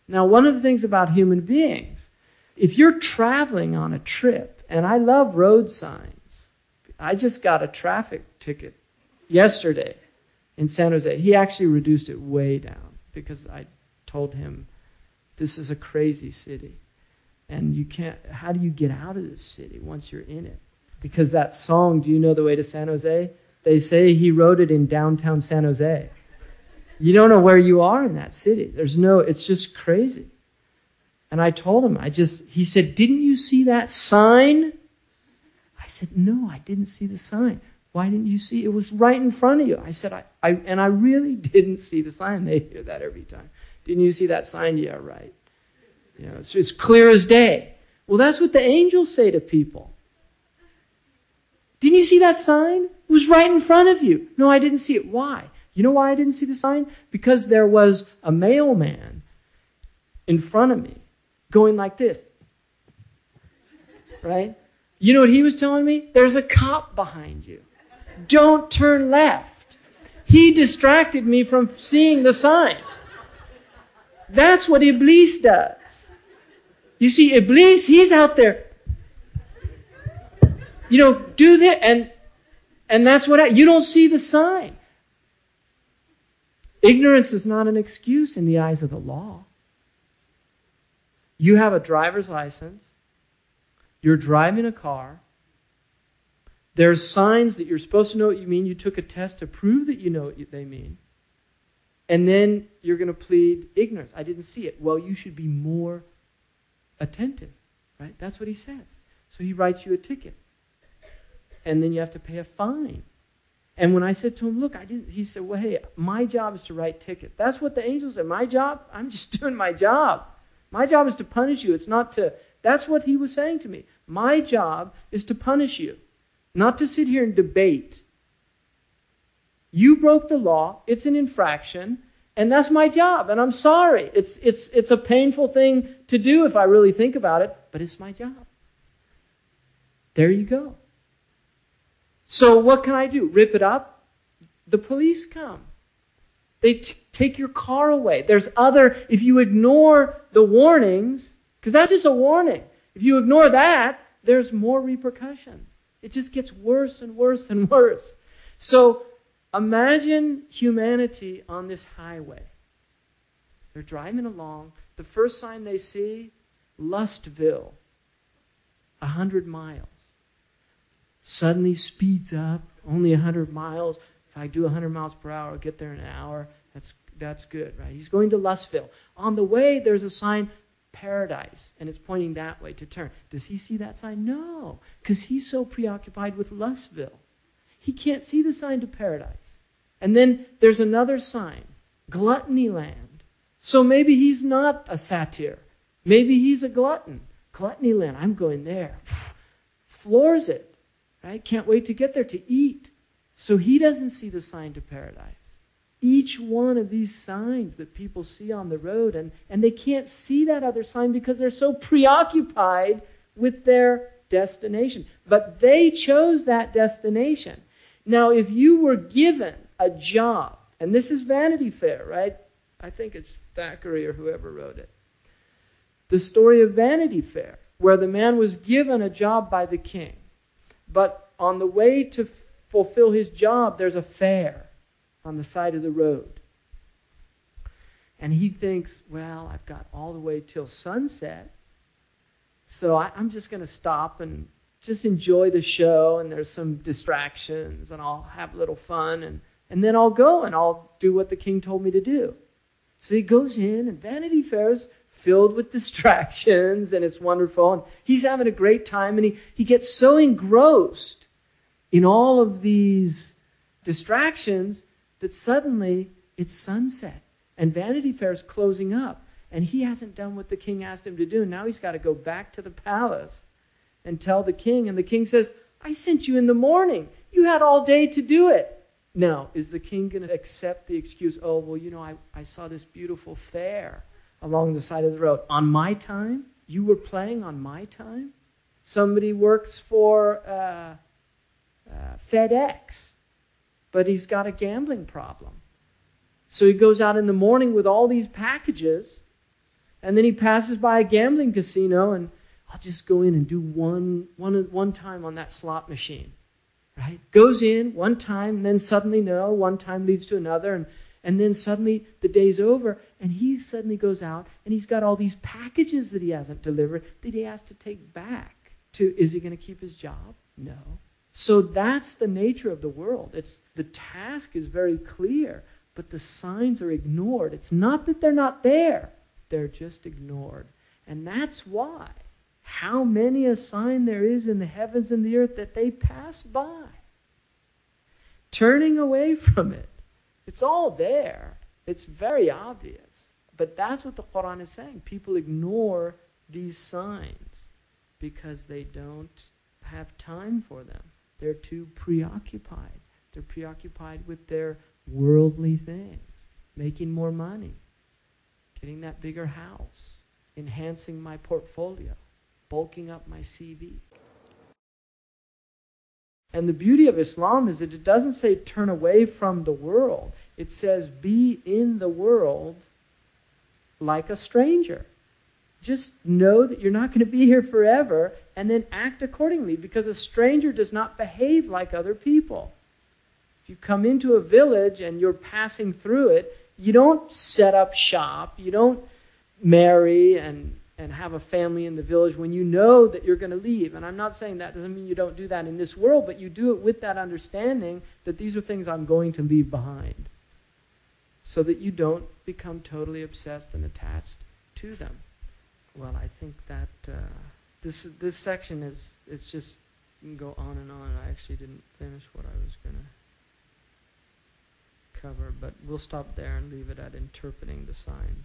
Now, one of the things about human beings, if you're traveling on a trip, and I love road signs. I just got a traffic ticket yesterday in San Jose. He actually reduced it way down because I told him this is a crazy city. And you can't, how do you get out of this city once you're in it? Because that song, Do You Know the Way to San Jose? They say he wrote it in downtown San Jose. You don't know where you are in that city. It's just crazy. And I told him, he said, didn't you see that sign? I said, no, I didn't see the sign. Why didn't you see? It was right in front of you. I said, I really didn't see the sign. They hear that every time. Didn't you see that sign? Yeah, right. You know, it's clear as day. Well, that's what the angels say to people. Didn't you see that sign? It was right in front of you. No, I didn't see it. Why? You know why I didn't see the sign? Because there was a mailman in front of me going like this. Right? You know what he was telling me? There's a cop behind you. Don't turn left. He distracted me from seeing the sign. That's what Iblis does. You see, Iblis, he's out there. You know, do this, and that's what you don't see the sign. Ignorance is not an excuse in the eyes of the law. You have a driver's license. You're driving a car. There's signs that you're supposed to know what you mean. You took a test to prove that you know what they mean. And then you're going to plead ignorance. I didn't see it. Well, you should be more attentive, right? That's what he says. So he writes you a ticket. And then you have to pay a fine. And when I said to him, look, I didn't, he said, well, hey, my job is to write tickets. That's what the angels said. My job? I'm just doing my job. My job is to punish you. It's not to, that's what he was saying to me. My job is to punish you, not to sit here and debate. You broke the law. It's an infraction. And that's my job. And I'm sorry. It's a painful thing to do if I really think about it. But it's my job. There you go. So what can I do? Rip it up? The police come. They take your car away. There's if you ignore the warnings, because that's just a warning. If you ignore that, there's more repercussions. It just gets worse and worse and worse. So imagine humanity on this highway. They're driving along. The first sign they see, Lustville, 100 miles. Suddenly speeds up, only 100 miles. If I do 100 miles per hour, I'll get there in an hour. That's good, right? He's going to Lustville. On the way, there's a sign, Paradise, and it's pointing that way to turn. Does he see that sign? No, because he's so preoccupied with Lustville. He can't see the sign to Paradise. And then there's another sign, Gluttony Land. So maybe he's not a satyr. Maybe he's a glutton. Gluttony Land, I'm going there. Floors it. Right? Can't wait to get there to eat. So he doesn't see the sign to paradise. Each one of these signs that people see on the road, and they can't see that other sign because they're so preoccupied with their destination. But they chose that destination. Now, if you were given a job, and this is Vanity Fair, right? I think it's Thackeray or whoever wrote it. The story of Vanity Fair, where the man was given a job by the king. But on the way to fulfill his job, there's a fair on the side of the road. And he thinks, well, I've got all the way till sunset. So I'm just going to stop and just enjoy the show. And there's some distractions. And I'll have a little fun. And then I'll go and I'll do what the king told me to do. So he goes in, and Vanity Fair is filled with distractions, and it's wonderful. And he's having a great time, and he gets so engrossed in all of these distractions that suddenly it's sunset, and Vanity Fair is closing up, and he hasn't done what the king asked him to do. Now he's got to go back to the palace and tell the king, and the king says, I sent you in the morning. You had all day to do it. Now, is the king going to accept the excuse, oh, well, you know, I saw this beautiful fair along the side of the road. On my time? You were playing on my time? Somebody works for FedEx, but he's got a gambling problem. So he goes out in the morning with all these packages, And then he passes by a gambling casino, and I'll just go in and do one time on that slot machine. Right? Goes in one time, and then suddenly no, one time leads to another, and then suddenly the day's over, and he suddenly goes out, and he's got all these packages that he hasn't delivered that he has to take back. Is he going to keep his job? No. So that's the nature of the world. The task is very clear, but the signs are ignored. It's not that they're not there. They're just ignored. And that's why. How many a sign there is in the heavens and the earth that they pass by, turning away from it. It's all there. It's very obvious. But that's what the Quran is saying. People ignore these signs because they don't have time for them. They're too preoccupied. They're preoccupied with their worldly things, making more money, getting that bigger house, enhancing my portfolio, bulking up my CV. And the beauty of Islam is that it doesn't say turn away from the world. It says be in the world like a stranger. Just know that you're not going to be here forever, and then act accordingly, because a stranger does not behave like other people. If you come into a village and you're passing through it, you don't set up shop, you don't marry and have a family in the village when you know that you're going to leave. And I'm not saying that doesn't mean you don't do that in this world, but you do it with that understanding that these are things I'm going to leave behind, so that you don't become totally obsessed and attached to them. Well, I think that this section it's just, you can go on and on. I actually didn't finish what I was going to cover, but we'll stop there and leave it at interpreting the signs.